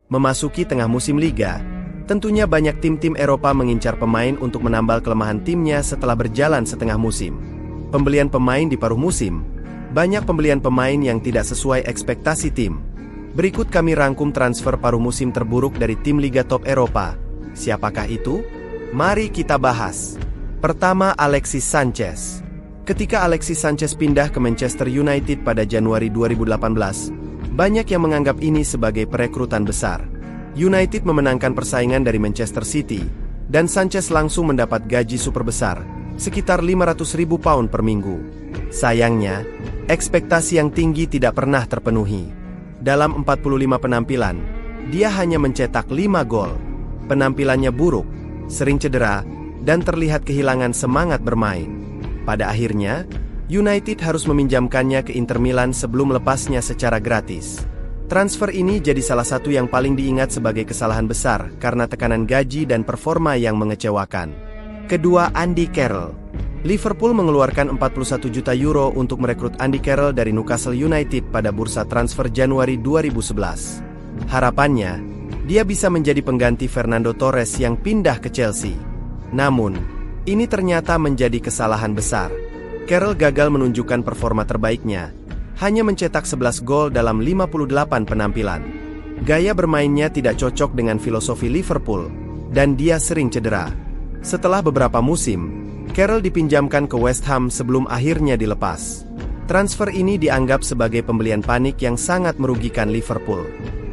Memasuki tengah musim liga, tentunya banyak tim-tim Eropa mengincar pemain untuk menambal kelemahan timnya setelah berjalan setengah musim. Pembelian pemain di paruh musim, banyak pembelian pemain yang tidak sesuai ekspektasi tim. Berikut kami rangkum transfer paruh musim terburuk dari tim Liga Top Eropa. Siapakah itu? Mari kita bahas. Pertama, Alexis Sanchez. Ketika Alexis Sanchez pindah ke Manchester United pada Januari 2018, banyak yang menganggap ini sebagai perekrutan besar. United memenangkan persaingan dari Manchester City, dan Sanchez langsung mendapat gaji super besar, sekitar 500.000 pound per minggu. Sayangnya, ekspektasi yang tinggi tidak pernah terpenuhi. Dalam 45 penampilan, dia hanya mencetak 5 gol. Penampilannya buruk, sering cedera, dan terlihat kehilangan semangat bermain. Pada akhirnya, United harus meminjamkannya ke Inter Milan sebelum melepasnya secara gratis. Transfer ini jadi salah satu yang paling diingat sebagai kesalahan besar karena tekanan gaji dan performa yang mengecewakan. Kedua, Andy Carroll. Liverpool mengeluarkan 41 juta euro untuk merekrut Andy Carroll dari Newcastle United pada bursa transfer Januari 2011. Harapannya, dia bisa menjadi pengganti Fernando Torres yang pindah ke Chelsea. Namun, ini ternyata menjadi kesalahan besar. Carroll gagal menunjukkan performa terbaiknya, hanya mencetak 11 gol dalam 58 penampilan. Gaya bermainnya tidak cocok dengan filosofi Liverpool, dan dia sering cedera. Setelah beberapa musim, Carroll dipinjamkan ke West Ham sebelum akhirnya dilepas. Transfer ini dianggap sebagai pembelian panik yang sangat merugikan Liverpool.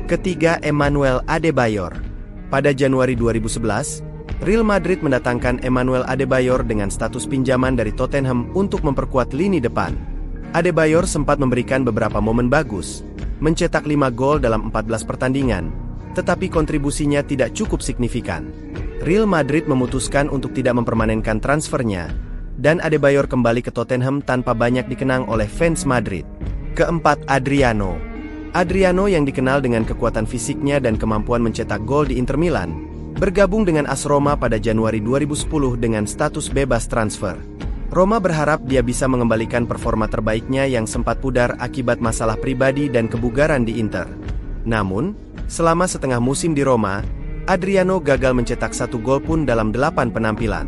Ketiga, Emmanuel Adebayor. Pada Januari 2011, Real Madrid mendatangkan Emmanuel Adebayor dengan status pinjaman dari Tottenham untuk memperkuat lini depan. Adebayor sempat memberikan beberapa momen bagus, mencetak 5 gol dalam 14 pertandingan, tetapi kontribusinya tidak cukup signifikan. Real Madrid memutuskan untuk tidak mempermanenkan transfernya, dan Adebayor kembali ke Tottenham tanpa banyak dikenang oleh fans Madrid. Keempat, Adriano. Adriano yang dikenal dengan kekuatan fisiknya dan kemampuan mencetak gol di Inter Milan, bergabung dengan AS Roma pada Januari 2010 dengan status bebas transfer. Roma berharap dia bisa mengembalikan performa terbaiknya yang sempat pudar akibat masalah pribadi dan kebugaran di Inter. Namun, selama setengah musim di Roma, Adriano gagal mencetak 1 gol pun dalam 8 penampilan.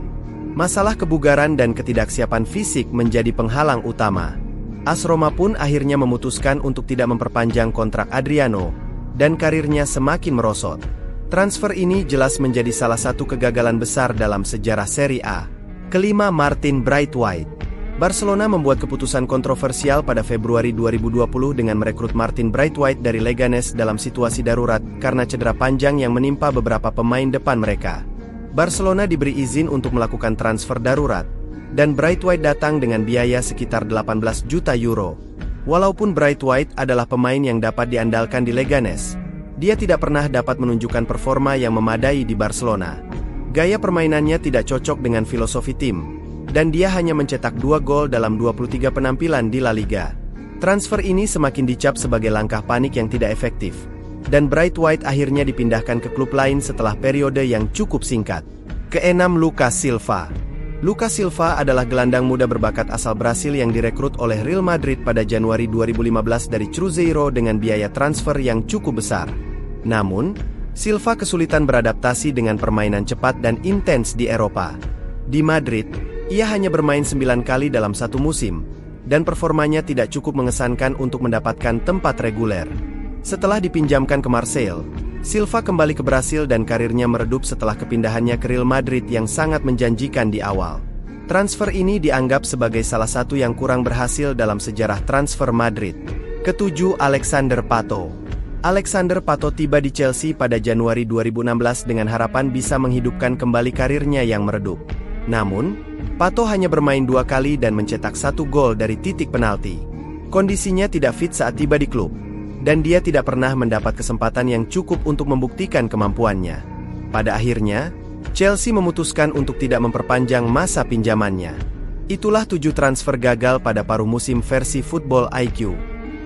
Masalah kebugaran dan ketidaksiapan fisik menjadi penghalang utama. AS Roma pun akhirnya memutuskan untuk tidak memperpanjang kontrak Adriano, dan karirnya semakin merosot. Transfer ini jelas menjadi salah satu kegagalan besar dalam sejarah Serie A. Kelima, Martin Braithwaite. Barcelona membuat keputusan kontroversial pada Februari 2020 dengan merekrut Martin Braithwaite dari Leganes dalam situasi darurat karena cedera panjang yang menimpa beberapa pemain depan mereka. Barcelona diberi izin untuk melakukan transfer darurat, dan Braithwaite datang dengan biaya sekitar 18 juta euro. Walaupun Braithwaite adalah pemain yang dapat diandalkan di Leganes, dia tidak pernah dapat menunjukkan performa yang memadai di Barcelona. Gaya permainannya tidak cocok dengan filosofi tim, dan dia hanya mencetak 2 gol dalam 23 penampilan di La Liga. Transfer ini semakin dicap sebagai langkah panik yang tidak efektif, dan Braithwaite akhirnya dipindahkan ke klub lain setelah periode yang cukup singkat. Keenam, Lucas Silva. Lucas Silva adalah gelandang muda berbakat asal Brasil yang direkrut oleh Real Madrid pada Januari 2015 dari Cruzeiro dengan biaya transfer yang cukup besar. Namun, Silva kesulitan beradaptasi dengan permainan cepat dan intens di Eropa. Di Madrid, ia hanya bermain 9 kali dalam satu musim, dan performanya tidak cukup mengesankan untuk mendapatkan tempat reguler. Setelah dipinjamkan ke Marseille, Silva kembali ke Brasil dan karirnya meredup setelah kepindahannya ke Real Madrid yang sangat menjanjikan di awal. Transfer ini dianggap sebagai salah satu yang kurang berhasil dalam sejarah transfer Madrid. Ketujuh, Alexander Pato. Alexander Pato tiba di Chelsea pada Januari 2016 dengan harapan bisa menghidupkan kembali karirnya yang meredup. Namun, Pato hanya bermain 2 kali dan mencetak 1 gol dari titik penalti. Kondisinya tidak fit saat tiba di klub, dan dia tidak pernah mendapat kesempatan yang cukup untuk membuktikan kemampuannya. Pada akhirnya, Chelsea memutuskan untuk tidak memperpanjang masa pinjamannya. Itulah 7 transfer gagal pada paruh musim versi Football IQ.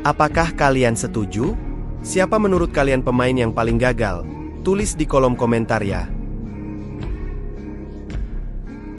Apakah kalian setuju? Siapa menurut kalian pemain yang paling gagal? Tulis di kolom komentar ya.